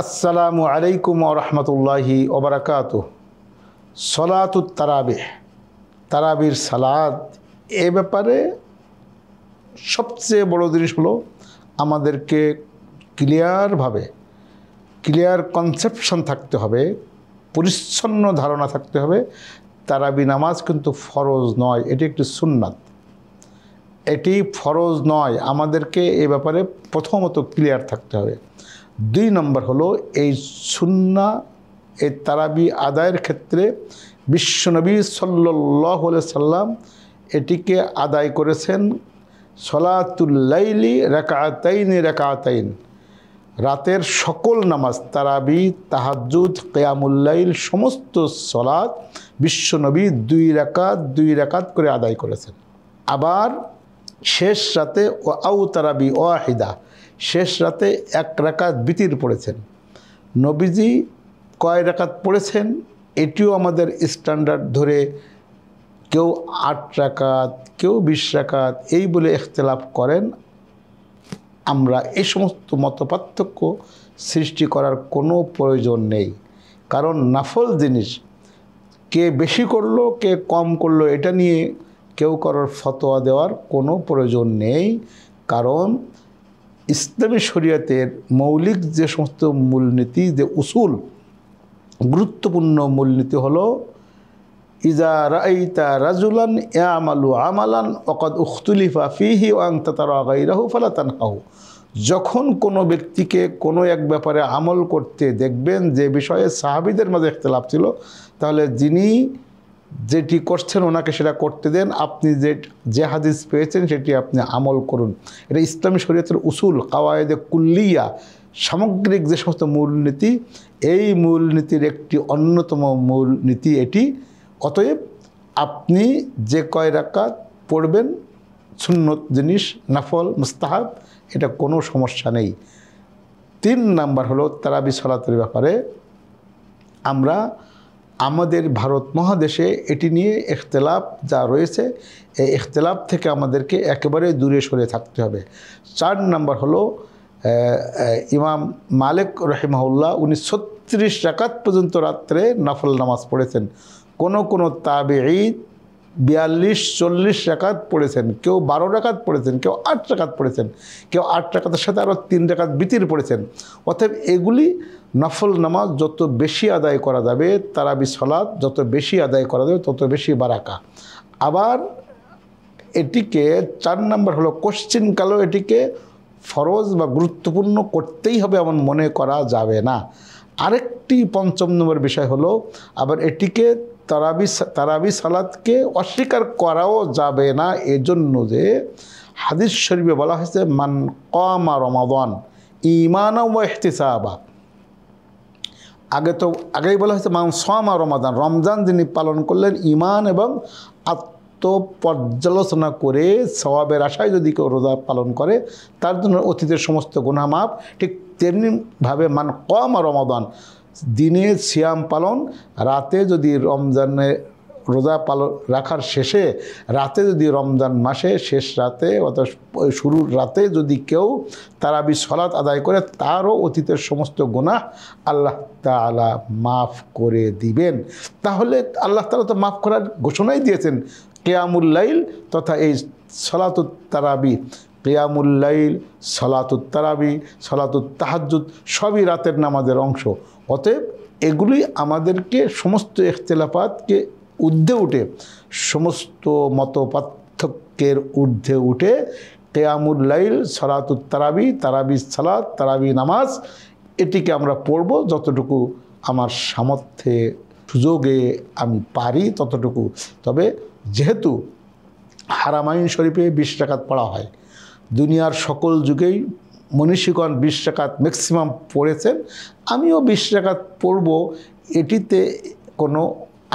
আসসালামু আলাইকুম ওয়া রাহমাতুল্লাহি ওয়া বারাকাতুহু। সলাতুত তারাবিহ, তারাবির সালাত, এ ব্যাপারে সবচেয়ে বড় জিনিস হলো আমাদেরকে ক্লিয়ার কনসেপশন থাকতে হবে, পরিচ্ছন্ন ধারণা থাকতে হবে। তারাবি নামাজ কিন্তু ফরজ নয়, এটি একটি সুন্নাত, এটি ফরজ নয়। আমাদেরকে এ ব্যাপারে প্রথমত ক্লিয়ার থাকতে হবে। 2 নম্বর হলো এই সুন্নাহ, এই তারাবি আদায়ের ক্ষেত্রে বিশ্বনবী সাল্লাল্লাহু আলাইহি সাল্লাম এটিকে আদায় করেছেন সলাতুল লাইলি রাকাতাইন। রাতের সকল নামাজ, তারাবি, তাহাজ্জুদ, কিয়ামুল লাইল, সমস্ত সলাত বিশ্বনবী 2 রাকাত করে আদায় করেছেন। আবার শেষ রাতে আউ তারাবি ওয়াহিদা, শেষ রাতে 1 রাকাত বিতির পড়েছেন। নবীজি কয় রাকাত পড়েছেন এটিও আমাদের স্ট্যান্ডার্ড ধরে কেউ 8 রাকাত, কেউ 20 রাকাত এই বলে ইখতিলাফ করেন। আমরা এই সমস্ত মতপার্থক্য সৃষ্টি করার কোনো প্রয়োজন নেই, কারণ নাফল জিনিস কে বেশি করলো কে কম করলো এটা নিয়ে কেউ কারোর ফতোয়া দেওয়ার কোনো প্রয়োজন নেই। কারণ ইসলামী শরীয়তের মৌলিক যে সমস্ত মূলনীতি, যে উসুল, গুরুত্বপূর্ণ মূলনীতি হলো ইজা রাআইতা রাজুলান ইয়ামালু আমালান ওয়াকাদ উখতুলিফা ফীহি ওয়া আনতা তারা গায়রাহু ফালা তানহাহু। যখন কোনো ব্যক্তিকে কোনো এক ব্যাপারে আমল করতে দেখবেন যে বিষয়ে সাহাবীদের মাঝে ইখতিলাফ ছিল, তাহলে যিনি যেটি করছেন ওনাকে সেটা করতে দেন। আপনি যে হাদিস পেয়েছেন সেটি আপনি আমল করুন। এটা ইসলামী শরীয়তের উসুল, কাওয়ায়েদে কুল্লিয়া, সামগ্রিক যে সমস্ত মূলনীতি, এই মূলনীতির একটি অন্যতম মূলনীতি এটি। অতএব আপনি যে কয় রাকাত পড়বেন সুন্নত জিনিস, নাফল, মুস্তাহাব, এটা কোনো সমস্যা নেই। 3 নাম্বার হলো তারাবি সালাতের ব্যাপারে আমরা আমাদের ভারত মহাদেশে এটি নিয়ে ইখতিলাফ যা রয়েছে, এই ইখতিলাফ থেকে আমাদেরকে একেবারে দূরে সরে থাকতে হবে। 4 নাম্বার হলো ইমাম মালিক রাহিমাহুল্লাহ, উনি 36 রাকাত পর্যন্ত রাত্রে নফল নামাজ পড়েছেন। কোনো তাবেঈ 42-40 রাকাত পড়েছেন, কেউ 12 রাকাত পড়েছেন, কেউ 8 রাকাত পড়েছেন, কেউ 8 রাকাতের সাথে আরও 3 রাকাত বিতির পড়েছেন। অতএব এগুলি নফল নামাজ যত বেশি আদায় করা যাবে, তারাবি সালাত যত বেশি আদায় করা যাবে তত বেশি বারাকা। আবার এটিকে 4 নাম্বার হলো কোশ্চিনকালেও এটিকে ফরজ বা গুরুত্বপূর্ণ করতেই হবে এমন মনে করা যাবে না। আরেকটি 5 নম্বর বিষয় হলো আবার এটিকে তারাবি সালাতকে অস্বীকার করাও যাবে না, এজন্য যে হাদিস শরীফে বলা হয়েছে মান কামা রমাদান ঈমানান ওয়া ইহতিসাবা। আগেই বলা হয়েছে মান সামা রমাদান, রমজান যিনি পালন করলেন ঈমান এবং আত্মপর্যালোচনা করে সওয়াবের আশায় যদি কেউ রোজা পালন করে তার জন্য অতীতের সমস্ত গুনাহ মাফ। ঠিক তেমনিভাবে মান কামা রমাদান, দিনে সিয়াম পালন, রাতে যদি রমজানে রোজা পালন রাখার শেষে রাতে যদি রমজান মাসে শেষ রাতে অথবা শুরুর রাতে যদি কেউ তারাবি সালাত আদায় করে তারও অতীতের সমস্ত গুনাহ আল্লাহ তাআলা মাফ করে দিবেন। তাহলে আল্লাহ তাআলা তো মাফ করার ঘোষণাই দিয়েছেন। কিয়ামুল লাইল তথা এই সালাতুত তারাবি, কিয়ামুল লাইল, সালাতুত তারাবি, সালাতুত তাহাজ্জুদ সবই রাতের নামাজের অংশ। অতএব এগুলি আমাদেরকে সমস্ত ইখতিলাফাতকে ঊর্ধ্বে উঠে, সমস্ত মতপার্থক্যের ঊর্ধ্বে উঠে কিয়ামুল লাইল, সালাতুত তারাবি, তারাবি সালাত, তারাবি নামাজ এটিকে আমরা পড়ব যতটুকু আমার সামর্থ্যে সুযোগে আমি পারি ততটুকু। তবে যেহেতু হারামাইন শরীফে 20 রাকাত পড়া হয়, দুনিয়ার সকল যুগেই মনীষীগণ 20 রাকাত ম্যাক্সিমাম পড়েছেন, আমিও 20 রাকাত পড়ব। এটিতে কোনো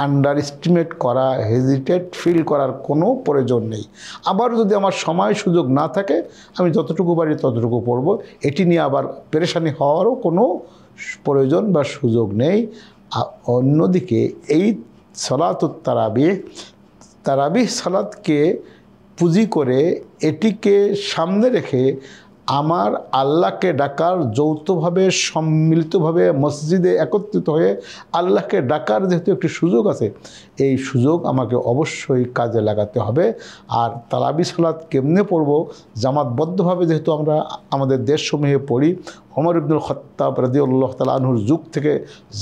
আন্ডার এস্টিমেট করা, হেজিটেট ফিল করার কোনো প্রয়োজন নেই। আবার যদি আমার সময় সুযোগ না থাকে আমি যতটুকু পারি ততটুকু পড়ব, এটি নিয়ে আবার পেরেশানি হওয়ারও কোনো প্রয়োজন বা সুযোগ নেই। অন্যদিকে এই সালাতুত তারাবিহ সালাতকে পুঁজি করে এটিকে সামনে রেখে আমার আল্লাহকে ডাকার যৌথভাবে সম্মিলিতভাবে মসজিদে একত্রিত হয়ে আল্লাহকে ডাকার যেহেতু একটি সুযোগ আছে, এই সুযোগ আমাকে অবশ্যই কাজে লাগাতে হবে। আর তারাবি সালাত কেমনে পড়ব, জামাতবদ্ধভাবে যেহেতু আমরা আমাদের দেশসমূহে পড়ি, ওমর ইবনুল খাত্তাব রাদিয়াল্লাহু তাআলা আনহুর যুগ থেকে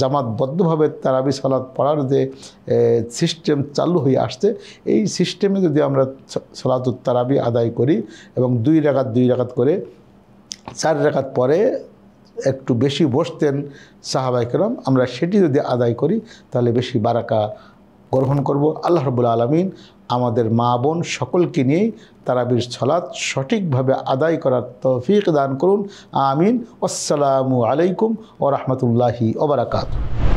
জামাতবদ্ধভাবে তারাবি সালাত পড়ার যে সিস্টেম চালু হয়ে আসছে, এই সিস্টেমে যদি আমরা সালাতুত তারাবি আদায় করি এবং 2 রাকাত করে 4 রাকাত পরে একটু বেশি বসতেন সাহাবায়ে কেরাম, আমরা সেটি যদি আদায় করি তাহলে বেশি বারাকা গ্রহণ করব। আল্লাহ রাব্বুল আলামিন আমাদের মা বোন সকলকে নিয়ে তারাবির সালাত সঠিকভাবে আদায় করার তৌফিক দান করুন। আমিন। আসসালামু আলাইকুম ওয়া রাহমাতুল্লাহি ওয়া বারাকাতুহু।